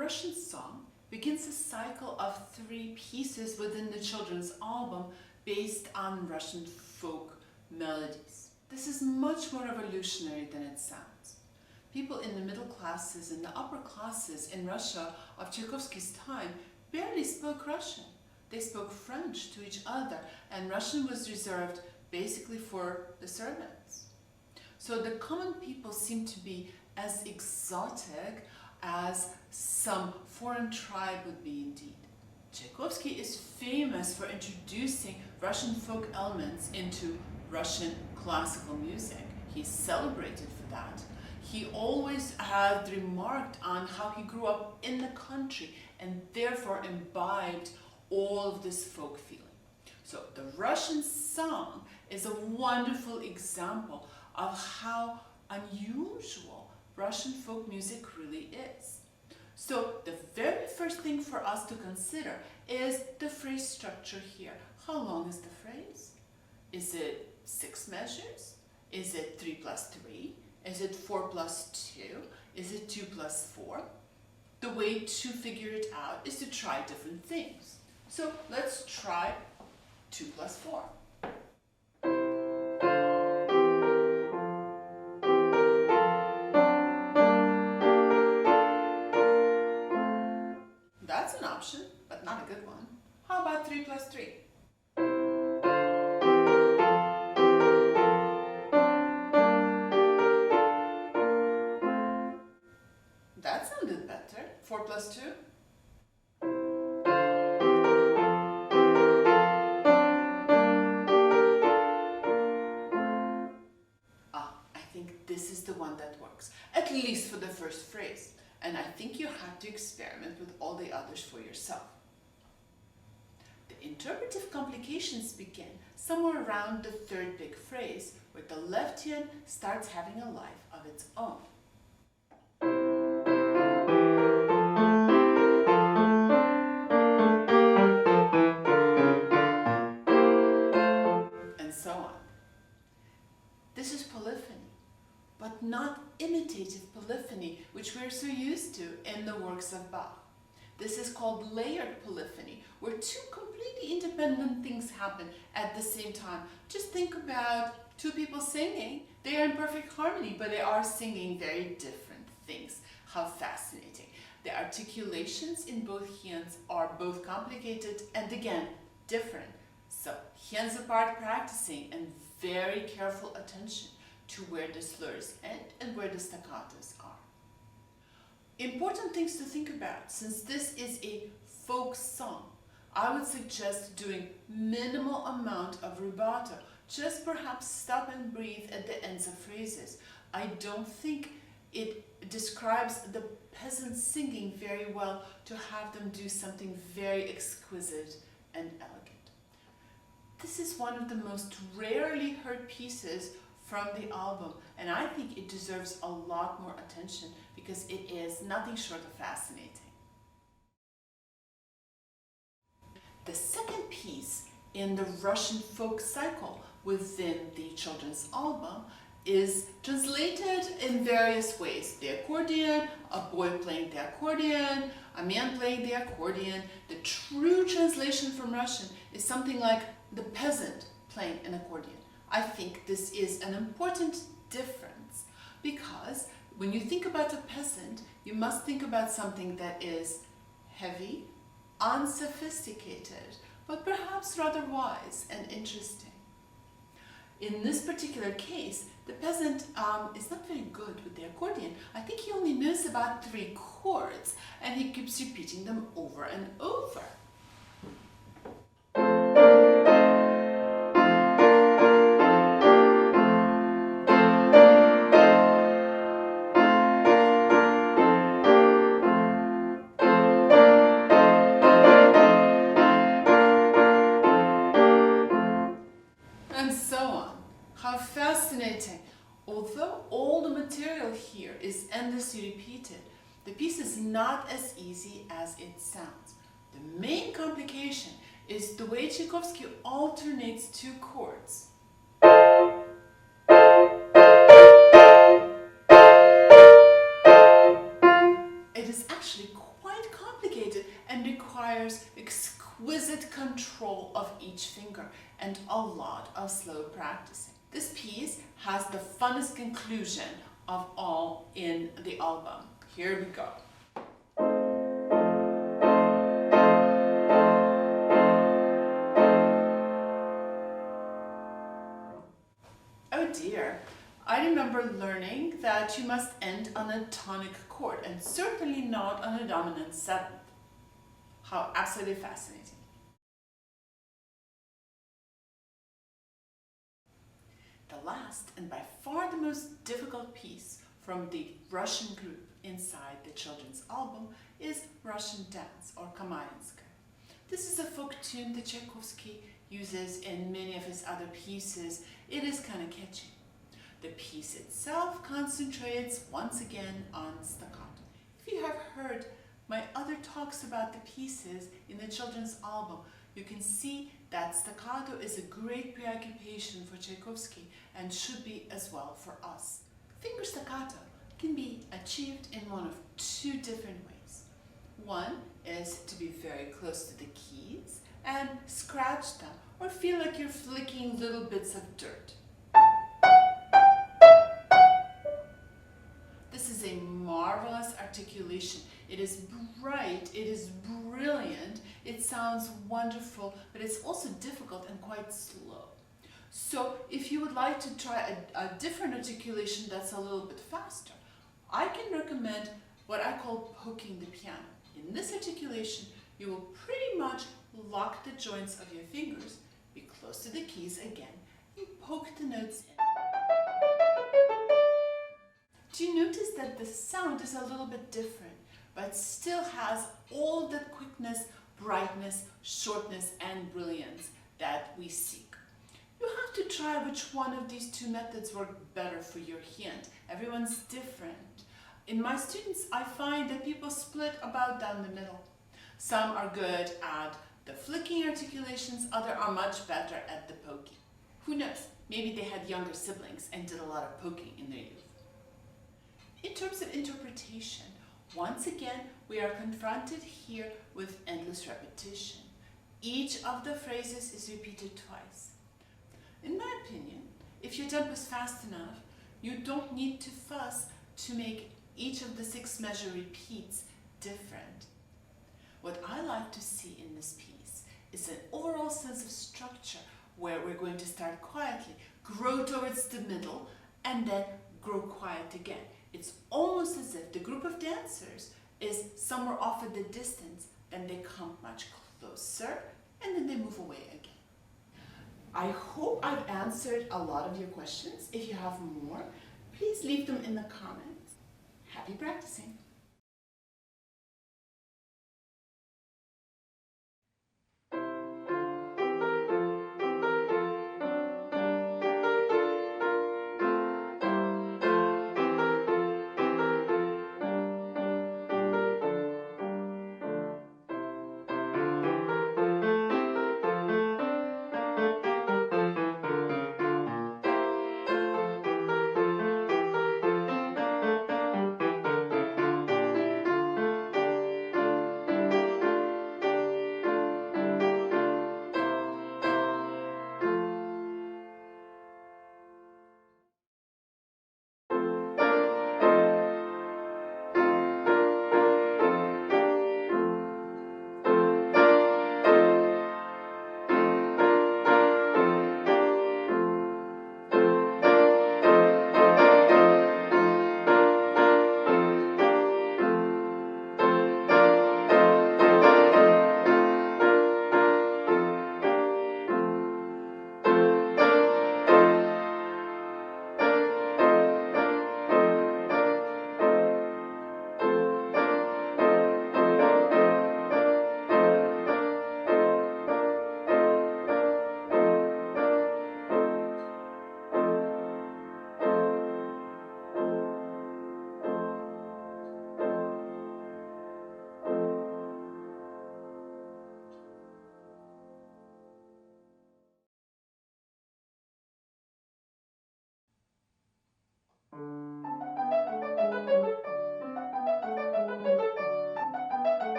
Russian Song begins a cycle of 3 pieces within the children's album based on Russian folk melodies. This is much more revolutionary than it sounds. People in the middle classes and the upper classes in Russia of Tchaikovsky's time barely spoke Russian. They spoke French to each other, and Russian was reserved basically for the servants. So the common people seem to be as exotic as some foreign tribe would be indeed. Tchaikovsky is famous for introducing Russian folk elements into Russian classical music. He's celebrated for that. He always had remarked on how he grew up in the country and therefore imbibed all of this folk feeling. So the Russian song is a wonderful example of how unusual Russian folk music really is. So the very first thing for us to consider is the phrase structure here. How long is the phrase? Is it 6 measures? Is it 3 plus 3? Is it 4 plus 2? Is it 2 plus 4? The way to figure it out is to try different things. So let's try 2 plus 4. That's an option, but not a good one. How about 3 plus 3? That sounded better. 4 plus 2? I think this is the one that works, at least for the first phrase. And I think you have to experiment with all the others for yourself. The interpretive complications begin somewhere around the 3rd big phrase, where the left hand starts having a life of its own. And so on. This is polyphony, but not imitative polyphony, which we're so used to in the works of Bach. This is called layered polyphony, where 2 completely independent things happen at the same time. Just think about 2 people singing. They are in perfect harmony, but they are singing very different things. How fascinating. The articulations in both hands are both complicated and again, different. So, hands apart practicing and very careful attention to where the slurs end and where the staccatos are. Important things to think about, since this is a folk song. I would suggest doing minimal amount of rubato, just perhaps stop and breathe at the ends of phrases. I don't think it describes the peasants singing very well to have them do something very exquisite and elegant. This is one of the most rarely heard pieces from the album, and I think it deserves a lot more attention because it is nothing short of fascinating. The second piece in the Russian folk cycle within the children's album is translated in various ways. The accordion, a boy playing the accordion, a man playing the accordion. The true translation from Russian is something like the peasant playing an accordion. I think this is an important difference because when you think about a peasant, you must think about something that is heavy, unsophisticated, but perhaps rather wise and interesting. In this particular case, the peasant is not very good with the accordion. I think he only knows about 3 chords and he keeps repeating them over and over. And so on. How fascinating. Although all the material here is endlessly repeated, the piece is not as easy as it sounds. The main complication is the way Tchaikovsky alternates 2 chords. It is actually quite requires exquisite control of each finger and a lot of slow practicing. This piece has the funnest conclusion of all in the album. Here we go. Oh dear, I remember learning that you must end on a tonic chord and certainly not on a dominant seventh. How absolutely fascinating. The last and by far the most difficult piece from the Russian group inside the children's album is Russian Dance, or Kamarinskaya. This is a folk tune that Tchaikovsky uses in many of his other pieces. It is kind of catchy. The piece itself concentrates once again on staccato. If you have heard my other talks about the pieces in the children's album, you can see that staccato is a great preoccupation for Tchaikovsky and should be as well for us. Finger staccato can be achieved in one of two different ways. One is to be very close to the keys and scratch them or feel like you're flicking little bits of dirt. This is a marvelous articulation. It is bright, it is brilliant, it sounds wonderful, but it's also difficult and quite slow. So if you would like to try a different articulation that's a little bit faster, I can recommend what I call poking the piano. In this articulation, you will pretty much lock the joints of your fingers, be close to the keys again, and poke the notes in. Do you notice that the sound is a little bit different, but still has all the quickness, brightness, shortness, and brilliance that we seek? You have to try which one of these two methods work better for your hand. Everyone's different. In my students, I find that people split about down the middle. Some are good at the flicking articulations, others are much better at the poking. Who knows? Maybe they had younger siblings and did a lot of poking in their youth. In terms of interpretation, once again, we are confronted here with endless repetition. Each of the phrases is repeated twice. In my opinion, if your tempo is fast enough, you don't need to fuss to make each of the 6 measure repeats different. What I like to see in this piece is an overall sense of structure where we're going to start quietly, grow towards the middle, and then grow quiet again. It's almost as if the group of dancers is somewhere off at the distance, then they come much closer, and then they move away again. I hope I've answered a lot of your questions. If you have more, please leave them in the comments. Happy practicing!